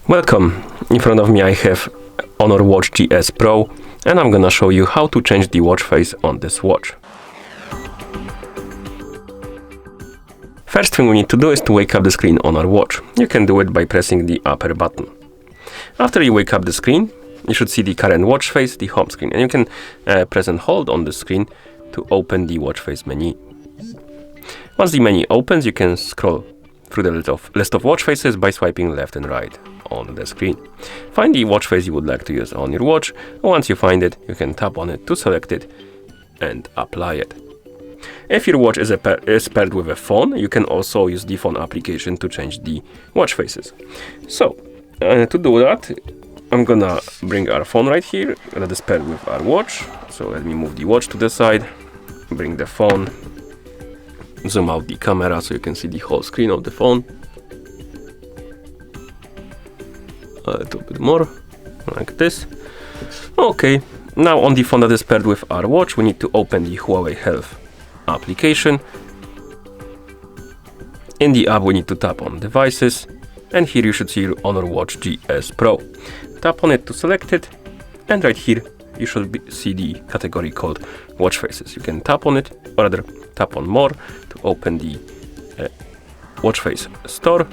Welcome! In front of me I have Honor Watch GS Pro and I'm gonna show you how to change the watch face on this watch. First thing we need to do is to wake up the screen on our watch. You can do it by pressing the upper button. After you wake up the screen, you should see the current watch face, the home screen, and you can press and hold on the screen to open the watch face menu. Once the menu opens, you can scroll through the list of watch faces by swiping left and right on the screen. Find the watch face you would like to use on your watch, and once you find it, you can tap on it to select it and apply it. If your watch is paired with a phone, you can also use the phone application to change the watch faces. So, to do that, I'm gonna bring our phone right here that is paired with our watch. So let me move the watch to the side, bring the phone, zoom out the camera so you can see the whole screen of the phone. A little bit more, like this. Okay, now on the phone that is paired with our watch, we need to open the Huawei Health application. In the app, we need to tap on Devices, and here you should see your Honor Watch GS Pro. Tap on it to select it, and right here you should see the category called Watch Faces. You can tap on it, or rather tap on More to open the Watch Face store.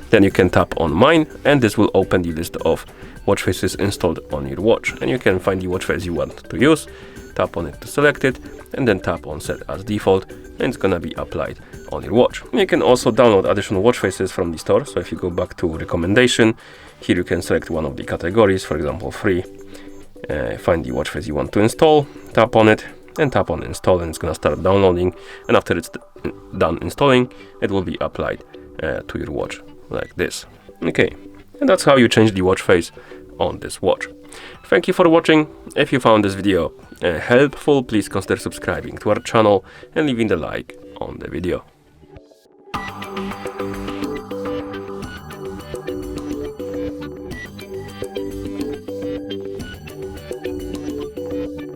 Then you can tap on Mine, and this will open the list of watch faces installed on your watch. And you can find the watch face you want to use, tap on it to select it, and then tap on Set as Default, and it's gonna be applied on your watch. You can also download additional watch faces from the store. So if you go back to Recommendation, here you can select one of the categories, for example, free. Find the watch face you want to install, tap on it, and tap on Install, and it's gonna start downloading. And after it's done installing, it will be applied to your watch like this. Okay, and that's how you change the watch face on this watch. Thank you for watching. If you found this video helpful, please consider subscribing to our channel and leaving the like on the video.